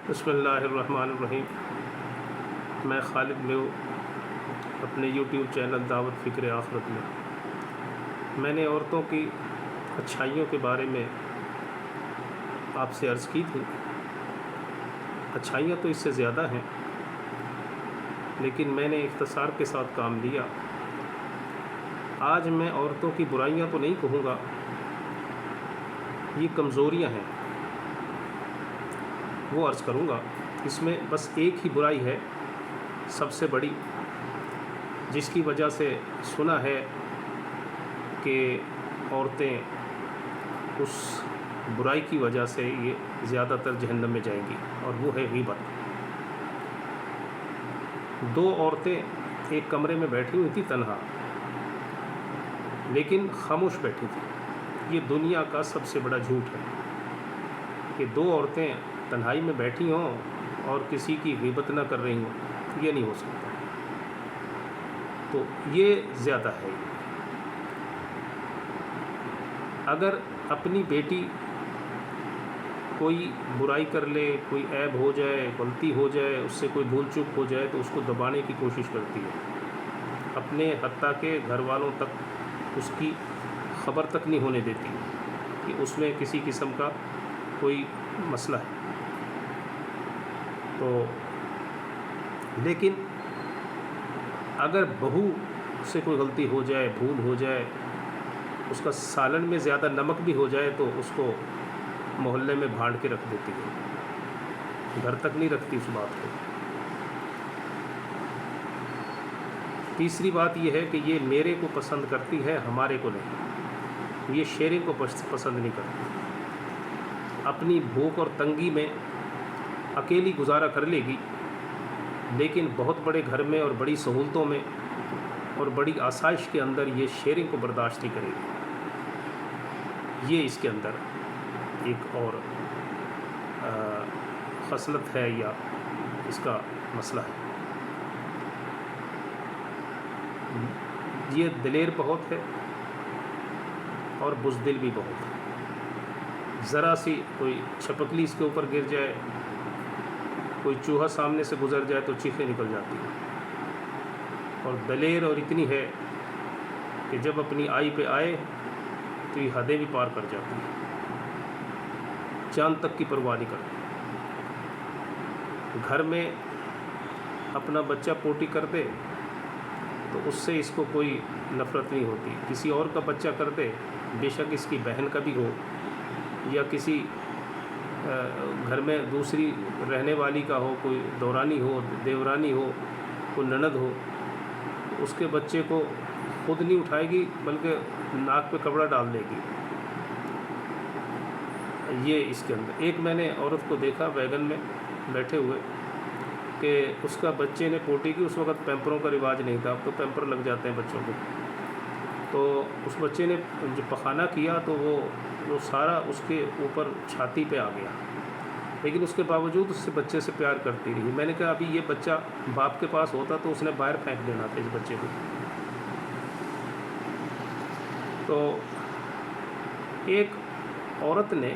بسم اللہ الرحمن الرحیم۔ میں خالد میو اپنے یوٹیوب چینل دعوت فکر آخرت میں نے عورتوں کی اچھائیوں کے بارے میں آپ سے عرض کی تھی۔ اچھائیاں تو اس سے زیادہ ہیں، لیکن میں نے اختصار کے ساتھ کام لیا۔ آج میں عورتوں کی برائیاں تو نہیں کہوں گا، یہ کمزوریاں ہیں، وہ عرض کروں گا۔ اس میں بس ایک ہی برائی ہے سب سے بڑی، جس کی وجہ سے سنا ہے کہ عورتیں اس برائی کی وجہ سے یہ زیادہ تر جہنم میں جائیں گی، اور وہ ہے غیبت۔ دو عورتیں ایک کمرے میں بیٹھی ہوئی تھی تنہا، لیکن خاموش بیٹھی تھی۔ یہ دنیا کا سب سے بڑا جھوٹ ہے کہ دو عورتیں تنہائی میں بیٹھی ہوں اور کسی کی غیبت نہ کر رہی ہوں، یہ نہیں ہو سکتا۔ تو یہ زیادہ ہے۔ اگر اپنی بیٹی کوئی برائی کر لے، کوئی عیب ہو جائے، غلطی ہو جائے، اس سے کوئی بھول چوک ہو جائے تو اس کو دبانے کی کوشش کرتی ہے، اپنے حتیٰ کہ گھر والوں تک اس کی خبر تک نہیں ہونے دیتی کہ اس میں کسی قسم کا کوئی مسئلہ ہے۔ تو لیکن اگر بہو سے کوئی غلطی ہو جائے، بھول ہو جائے، اس کا سالن میں زیادہ نمک بھی ہو جائے تو اس کو محلے میں بھاڑ کے رکھ دیتی ہے، گھر تک نہیں رکھتی اس بات کو۔ تیسری بات یہ ہے کہ یہ میرے کو پسند کرتی ہے، ہمارے کو نہیں۔ یہ شیئرنگ کو پسند نہیں کرتی۔ اپنی بھوک اور تنگی میں اکیلی گزارا کر لے گی، لیکن بہت بڑے گھر میں اور بڑی سہولتوں میں اور بڑی آسائش کے اندر یہ شیئرنگ کو برداشت نہیں کرے گی۔ یہ اس کے اندر ایک اور خصلت ہے یا اس کا مسئلہ ہے۔ یہ دلیر بہت ہے اور بزدل بھی بہت ہے۔ ذرا سی کوئی چھپکلی اس کے اوپر گر جائے، کوئی چوہا سامنے سے گزر جائے تو چیخیں نکل جاتی ہیں۔ اور دلیر اور اتنی ہے کہ جب اپنی آئی پہ آئے تو یہ حدیں بھی پار کر جاتی ہیں، جان تک کی پرواہ نہیں کرتی۔ گھر میں اپنا بچہ پوٹی کر دے تو اس سے اس کو کوئی نفرت نہیں ہوتی، کسی اور کا بچہ کر دے، بے شک اس کی بہن کا بھی ہو یا کسی گھر میں دوسری رہنے والی کا ہو، کوئی دورانی ہو، دیورانی ہو، کوئی نند ہو، اس کے بچے کو خود نہیں اٹھائے گی بلکہ ناک پہ کپڑا ڈال دے گی۔ یہ اس کے اندر ایک میں نے عورت کو دیکھا ویگن میں بیٹھے ہوئے کہ اس کا بچے نے پوٹی کی۔ اس وقت پیمپروں کا رواج نہیں تھا، اب تو پیمپر لگ جاتے ہیں بچوں کو۔ تو اس بچے نے جو پخانہ کیا تو وہ سارا اس کے اوپر چھاتی پہ آ گیا، لیکن اس کے باوجود اس سے بچے سے پیار کرتی رہی۔ میں نے کہا ابھی یہ بچہ باپ کے پاس ہوتا تو اس نے باہر پھینک دینا تھا اس بچے کو۔ تو ایک عورت نے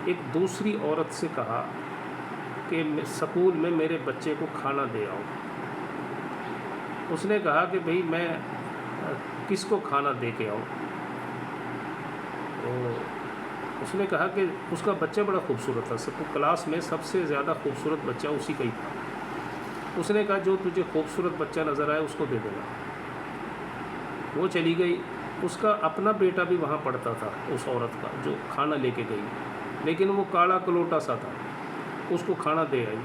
ایک دوسری عورت سے کہا کہ سکول میں میرے بچے کو کھانا دے آؤ۔ اس نے کہا کہ بھئی میں کس کو کھانا دے کے آؤں؟ تو اس نے کہا کہ اس کا بچہ بڑا خوبصورت تھا، سب کلاس میں سب سے زیادہ خوبصورت بچہ اسی کا ہی تھا۔ اس نے کہا جو تجھے خوبصورت بچہ نظر آئے اس کو دے دینا۔ وہ چلی گئی۔ اس کا اپنا بیٹا بھی وہاں پڑھتا تھا، اس عورت کا جو کھانا لے کے گئی، لیکن وہ کالا کلوٹا سا تھا، اس کو کھانا دے آئی۔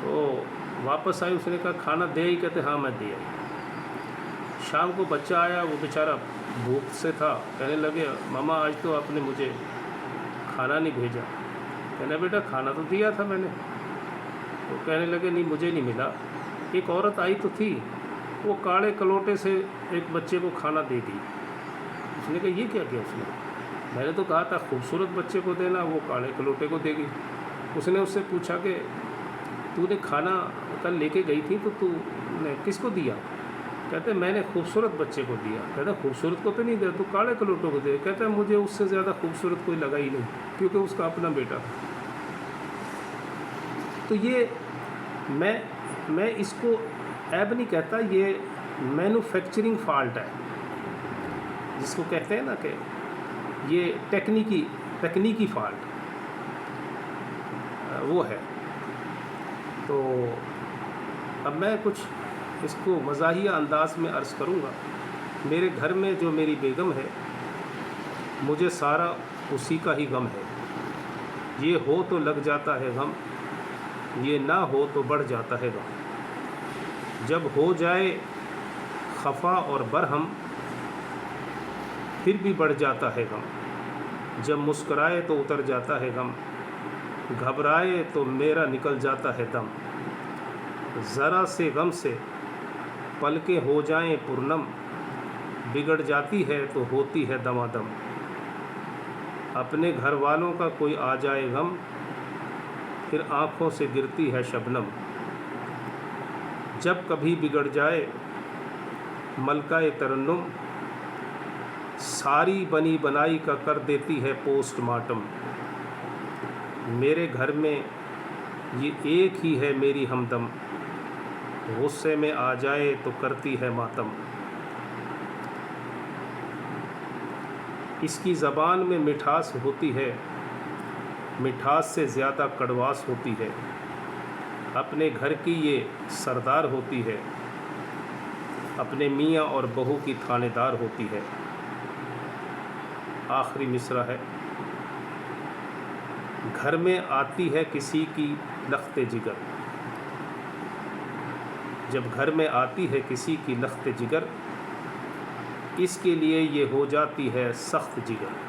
تو واپس آئی، اس نے کہا کھانا دے آئی؟ کہتے ہاں میں دے آئی۔ شام کو بچہ آیا، وہ بیچارہ بھوک سے تھا، کہنے لگے ماما آج تو آپ نے مجھے کھانا نہیں بھیجا۔ کہنا بیٹا کھانا تو دیا تھا میں نے۔ تو کہنے لگے نہیں مجھے نہیں ملا، ایک عورت آئی تو تھی، وہ کاڑے کلوٹے سے ایک بچے کو کھانا دے گئی۔ اس نے کہا یہ کیا کیا؟ اس نے میں نے تو کہا تھا خوبصورت بچے کو دینا، وہ کاڑے کلوٹے کو دے گئی۔ اس نے اس سے پوچھا کہ تو نے کھانا کل لے کے گئی تھی تو تو نے کس کو دیا؟ کہتے میں نے خوبصورت بچے کو دیا۔ کہتا خوبصورت کو تو نہیں دیا، تو کاڑے کلوٹوں کو دے۔ کہتا ہے مجھے اس سے زیادہ خوبصورت کوئی لگا ہی نہیں، کیونکہ اس کا اپنا بیٹا تھا۔ تو یہ میں اس کو عیب نہیں کہتا، یہ مینوفیکچرنگ فالٹ ہے، جس کو کہتے ہیں نا کہ یہ تکنیکی فالٹ وہ ہے۔ تو اب میں کچھ اس کو مزاحیہ انداز میں عرض کروں گا۔ میرے گھر میں جو میری بیگم ہے، مجھے سارا اسی کا ہی غم ہے۔ یہ ہو تو لگ جاتا ہے غم، یہ نہ ہو تو بڑھ جاتا ہے غم۔ جب ہو جائے خفا اور برہم، پھر بھی بڑھ جاتا ہے غم۔ جب مسکرائے تو اتر جاتا ہے غم، گھبرائے تو میرا نکل جاتا ہے دم۔ ذرا سے غم سے پلکیں ہو جائیں پرنم، بگڑ جاتی ہے تو ہوتی ہے دمادم۔ اپنے گھر والوں کا کوئی آ جائے غم، پھر آنکھوں سے گرتی ہے شبنم۔ جب کبھی بگڑ جائے ملکہ ترنم، ساری بنی بنائی کا کر دیتی ہے پوسٹ مارٹم۔ میرے گھر میں یہ ایک ہی ہے میری ہمدم، غصے میں آ جائے تو کرتی ہے ماتم۔ اس کی زبان میں مٹھاس ہوتی ہے، مٹھاس سے زیادہ کڑواس ہوتی ہے۔ اپنے گھر کی یہ سردار ہوتی ہے، اپنے میاں اور بہو کی تھانے دار ہوتی ہے۔ آخری مصرع ہے۔ گھر میں آتی ہے کسی کی لخت جگر، جب گھر میں آتی ہے کسی کی لخت جگر، اس کے لیے یہ ہو جاتی ہے سخت جگر۔